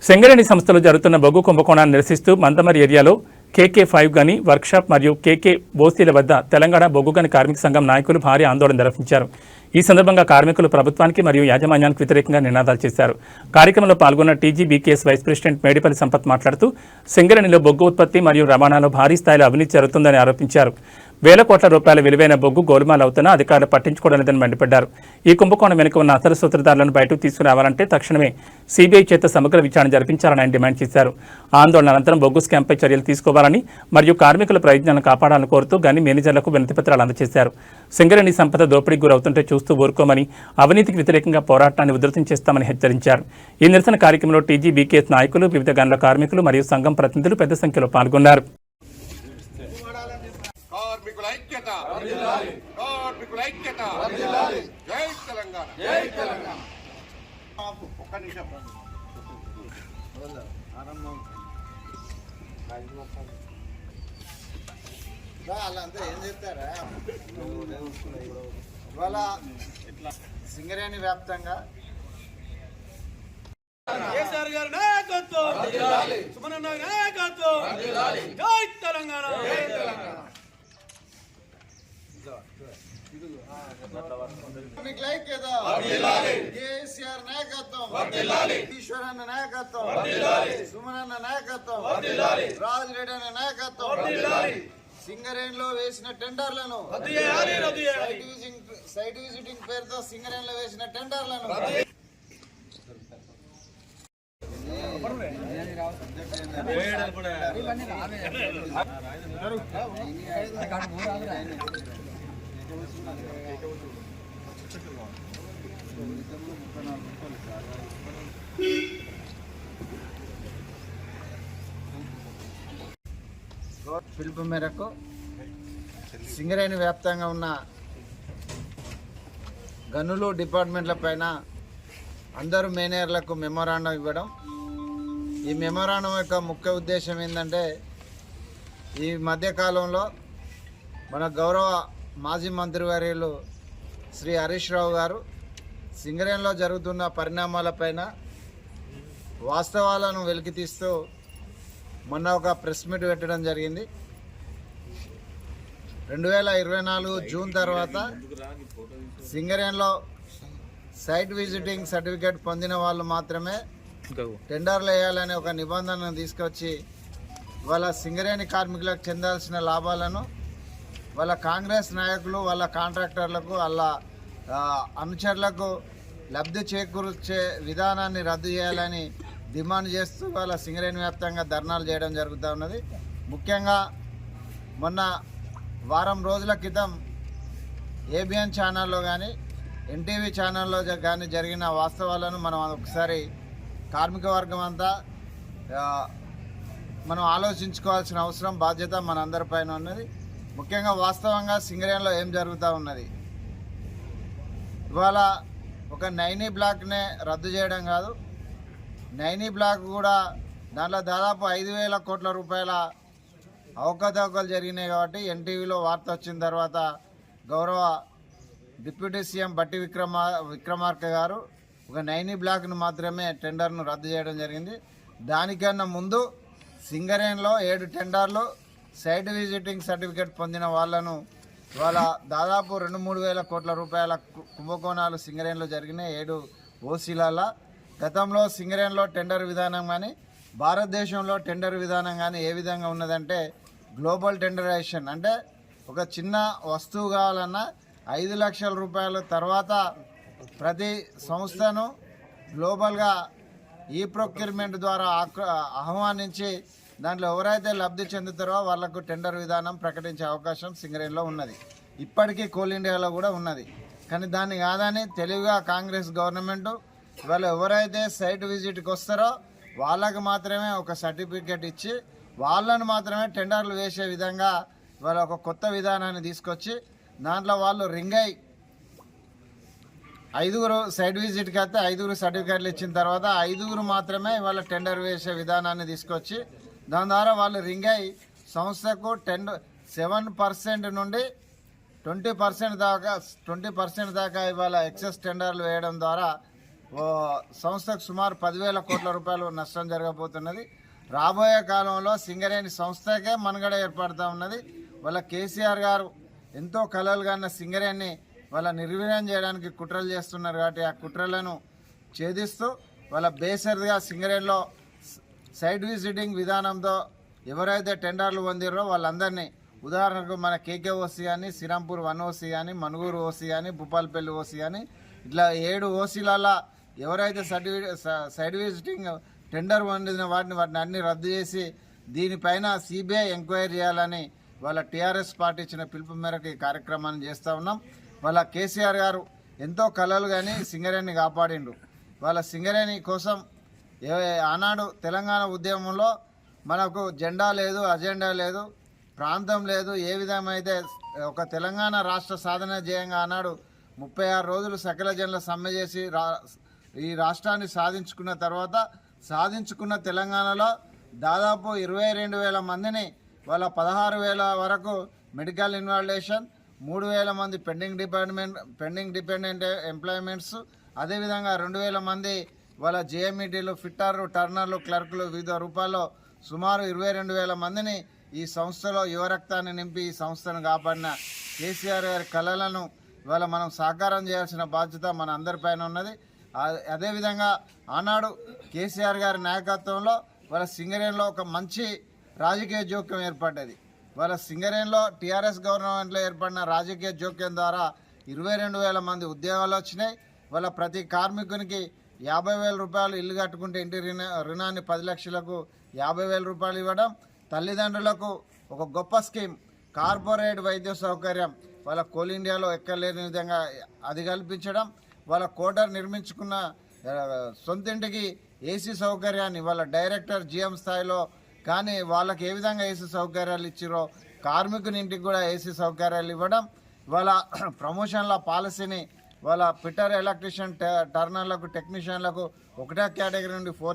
సింగరేణి సంస్థలో జరుగుతున్న బొగ్గు కుంభకోణాన్ని నిరసిస్తూ మందమరి ఏరియాలో KK5 గని వర్క్షాప్ మరియు KK బోస్తీల వద్ద తెలంగాణ బొగ్గు గని కార్మిక సంఘం నాయకులు భారీ ఆందోళన నిర్వహించారు. ఈ సందర్భంగా కార్మికులు ప్రభుత్వానికి మరియు యాజమాన్యానికి వ్యతిరేకంగా నినాదాలు చేశారు. కార్యక్రమంలో పాల్గొన్న TGBKS vice president Medipalli Sampath మాట్లాడుతూ సింగరేణిలో బొగ్గు ఉత్పత్తి మరియు రవాణాలో భారీ స్థాయిలో అవినీతి జరుగుతుందని ఆరోపించారు. వేల కోట్ల రూపాయల విలువైన బొగ్గు గోల్మాల్ అవుతున్నా అధికారులు పట్టించుకోవడం లేదని మండిపడ్డారు. ఈ కుంభకోణం వెనుక ఉన్న అసలు సూత్రధారులను బయటకు తీసుకురావాలంటే తక్షణమే CBI చేత సమగ్ర విచారణ జరిపించాలని ఆయన డిమాండ్ చేశారు. ఆందోళన అనంతరం బొగ్గు స్కామ్పై చర్యలు తీసుకోవాలని మరియు కార్మికుల ప్రయోజనాలను కాపాడాలని కోరుతూ గని మేనేజర్లకు వినతిపత్రాలు అందజేశారు. సింగరేణి సంపద దోపిడీకి గురవుతుంటే చూస్తూ ఊరుకోమని, అవినీతికి వ్యతిరేకంగా పోరాటాన్ని ఉధృతం చేస్తామని హెచ్చరించారు. ఈ నిరసన కార్యక్రమంలో TGBKS నాయకులు, వివిధ గనుల కార్మికులు మరియు సంఘం ప్రతినిధులు పెద్ద సంఖ్యలో పాల్గొన్నారు. ఇవాళ సింగరేణి వ్యాప్తంగా కేసీఆర్ గారి నాయకత్వం, సుమనన్న నాయకత్వం, జై తెలంగాణ. కేసీఆర్ నాయకత్వం, ఈశ్వరన్న నాయకత్వం, సుమనన్న నాయకత్వం, రాజిరెడ్డి అన్న నాయకత్వం, సింగరేణిలో వేసిన టెండర్లను, సైట్ విజిటింగ్ పేరుతో సింగరేణిలో వేసిన టెండర్లను పిలుపు మేరకు సింగరేణి వ్యాప్తంగా ఉన్న గనులు డిపార్ట్మెంట్ల పైన అందరూ మేనేజర్లకు మెమోరాండం ఇవ్వడం. ఈ మెమోరాండం యొక్క ముఖ్య ఉద్దేశం ఏంటంటే, ఈ మధ్యకాలంలో మన గౌరవ మాజీ మంత్రివర్యులు శ్రీ హరీష్ రావు గారు సింగరేణిలో జరుగుతున్న పరిణామాలపైన వాస్తవాలను వెలికితీస్తూ మొన్న ఒక ప్రెస్ మీట్ పెట్టడం జరిగింది. 2024 జూన్ తర్వాత సింగరేణిలో సైట్ విజిటింగ్ సర్టిఫికేట్ పొందిన వాళ్ళు మాత్రమే టెండర్లు వేయాలనే ఒక నిబంధనను తీసుకొచ్చి వాళ్ళ సింగరేణి కార్మికులకు చెందాల్సిన లాభాలను వాళ్ళ కాంగ్రెస్ నాయకులు, వాళ్ళ కాంట్రాక్టర్లకు, వాళ్ళ అనుచరులకు లబ్ధి చేకూర్చే విధానాన్ని రద్దు చేయాలని డిమాండ్ చేస్తూ వాళ్ళ సింగరేణి వ్యాప్తంగా ధర్నాలు చేయడం జరుగుతూ ఉన్నది. ముఖ్యంగా మొన్న వారం రోజుల క్రితం ABN ఛానల్లో కానీ NTV ఛానల్లో కానీ జరిగిన వాస్తవాలను మనం ఒకసారి కార్మిక వర్గం అంతా మనం ఆలోచించుకోవాల్సిన అవసరం, బాధ్యత మనందరిపైన ఉన్నది. ముఖ్యంగా వాస్తవంగా సింగరేణిలో ఏం జరుగుతూ ఉన్నది. ఇవాళ ఒక 9E బ్లాక్నే రద్దు చేయడం కాదు, 9E బ్లాక్ కూడా దాంట్లో దాదాపు 5,000 కోట్ల రూపాయల అవకతవకలు జరిగినాయి. కాబట్టి NTVలో వార్త వచ్చిన తర్వాత గౌరవ డిప్యూటీ సీఎం బట్టి విక్రమార్క గారు ఒక 9E బ్లాక్ను మాత్రమే టెండర్ను రద్దు చేయడం జరిగింది. దానికన్నా ముందు సింగరేణిలో 7 టెండర్లు సైట్ విజిటింగ్ సర్టిఫికేట్ పొందిన వాళ్ళను ఇవాళ దాదాపు 2-3 వేల కోట్ల రూపాయల కుంభకోణాలు సింగరేణిలో జరిగినాయి 7 ఓసీలలో. గతంలో సింగరేణిలో టెండర్ విధానం కానీ, భారతదేశంలో టెండర్ విధానం కానీ ఏ విధంగా ఉన్నదంటే, గ్లోబల్ టెండరైజేషన్ అంటే ఒక చిన్న వస్తువు కావాలన్నా 5 లక్షల రూపాయల తర్వాత ప్రతి సంస్థను గ్లోబల్గా ఈ ప్రొక్యూర్మెంట్ ద్వారా ఆహ్వానించి దాంట్లో ఎవరైతే లబ్ధి చెందుతారో వాళ్లకు టెండర్ విధానం ప్రకటించే అవకాశం సింగరేణిలో ఉన్నది. ఇప్పటికీ కోల్ ఇండియాలో కూడా ఉన్నది. కానీ దాన్ని కాదని తెలివిగా కాంగ్రెస్ గవర్నమెంట్ వాళ్ళు ఎవరైతే సైట్ విజిట్కి వస్తారో వాళ్ళకు మాత్రమే ఒక సర్టిఫికేట్ ఇచ్చి వాళ్ళను మాత్రమే టెండర్లు వేసే విధంగా వాళ్ళ ఒక కొత్త విధానాన్ని తీసుకొచ్చి దాంట్లో వాళ్ళు రింగై 5 సైట్ విజిట్కి అయితే 5 సర్టిఫికేట్లు ఇచ్చిన తర్వాత 5 మాత్రమే వాళ్ళ టెండర్ వేసే విధానాన్ని తీసుకొచ్చి దాని ద్వారా వాళ్ళు రింగై సంస్థకు 7% నుండి 20% దాకా ఇవాళ ఎక్సెస్ టెండర్లు వేయడం ద్వారా సంస్థకు సుమారు 10,000 కోట్ల రూపాయలు నష్టం జరగబోతున్నది. రాబోయే కాలంలో సింగరేణి సంస్థకే మనుగడ ఏర్పడుతూ ఉన్నది. వాళ్ళ కేసీఆర్ గారు ఎంతో కలలు కన్న సింగరేణిని వాళ్ళ నిర్వీర్యం చేయడానికి కుట్రలు చేస్తున్నారు కాబట్టి ఆ కుట్రలను ఛేదిస్తూ వాళ్ళ బేసరిగా సింగరేణిలో సైడ్ విజిటింగ్ విధానంతో ఎవరైతే టెండర్లు పొందిరో వాళ్ళందరినీ, ఉదాహరణకు మన కేకేఓసి కానీ, శ్రీరాంపూర్ 1 ఓసీ కానీ, మనుగూరు ఓసీ కానీ, భూపాలపల్లి ఓసీ కానీ, ఇట్లా 7 ఓసీలలో ఎవరైతే సైడ్ విజిటింగ్ టెండర్ పొందిన వాటిని అన్ని రద్దు చేసి దీనిపైన సిబిఐ ఎంక్వైరీ చేయాలని వాళ్ళ టీఆర్ఎస్ పార్టీ ఇచ్చిన పిలుపు మేరకు ఈ కార్యక్రమాన్ని చేస్తూ ఉన్నాం. వాళ్ళ కేసీఆర్ గారు ఎంతో కలలు కానీ సింగరేణిని కాపాడిండు. వాళ్ళ సింగరేణి కోసం ఆనాడు తెలంగాణ ఉద్యమంలో మనకు జెండా లేదు, అజెండా లేదు, ప్రాంతం లేదు. ఏ విధమైతే ఒక తెలంగాణ రాష్ట్ర సాధన ధ్యేయంగా ఆనాడు 36 రోజులు సకల జనుల సమ్మె చేసి ఈ రాష్ట్రాన్ని సాధించుకున్న తర్వాత సాధించుకున్న తెలంగాణలో దాదాపు 22,000 మందిని, వాళ్ళ 16,000 వరకు మెడికల్ ఇన్వాల్యుయేషన్, 3,000 మంది పెండింగ్ డిపెండెంట్ ఎంప్లాయ్మెంట్స్, అదేవిధంగా 2,000 మంది వాళ్ళ జేఎంఈటీలు, ఫిట్టర్లు, టర్నర్లు, క్లర్కులు వివిధ రూపాల్లో సుమారు 22,000 మందిని ఈ సంస్థలో యువరక్తాన్ని నింపి ఈ సంస్థను కాపాడిన కేసీఆర్ గారి కళలను ఇవాళ మనం సాకారం చేయాల్సిన బాధ్యత మన అందరిపైన ఉన్నది. అదేవిధంగా ఆనాడు కేసీఆర్ గారి నాయకత్వంలో వాళ్ళ సింగరేణిలో ఒక మంచి రాజకీయ జోక్యం ఏర్పడ్డది. వాళ్ళ సింగరేణిలో టీఆర్ఎస్ గవర్నమెంట్లో ఏర్పడిన రాజకీయ జోక్యం ద్వారా 22,000 మంది ఉద్యోగాలు వచ్చినాయి. వాళ్ళ ప్రతి కార్మికునికి 50,000 రూపాయలు, ఇల్లు కట్టుకుంటే ఇంటి రుణాన్ని 10 లక్షలకు 50,000 రూపాయలు ఇవ్వడం, తల్లిదండ్రులకు ఒక గొప్ప స్కీమ్ కార్పొరేట్ వైద్య సౌకర్యం వాళ్ళ కోల్ ఇండియాలో ఎక్కలేని విధంగా అది కల్పించడం, వాళ్ళ కోటర్ నిర్మించుకున్న సొంతింటికి ఏసీ సౌకర్యాన్ని వాళ్ళ డైరెక్టర్ జిఎం స్థాయిలో కానీ వాళ్ళకి ఏ విధంగా ఏసీ సౌకర్యాలు ఇచ్చిరో కార్మికుని ఇంటికి కూడా ఏసీ సౌకర్యాలు ఇవ్వడం, వాళ్ళ ప్రమోషన్ల పాలసీని వాళ్ళ ఫిట్టర్, ఎలక్ట్రీషియన్, టర్నర్లకు, టెక్నీషియన్లకు 1వ కేటగిరీ నుండి 4th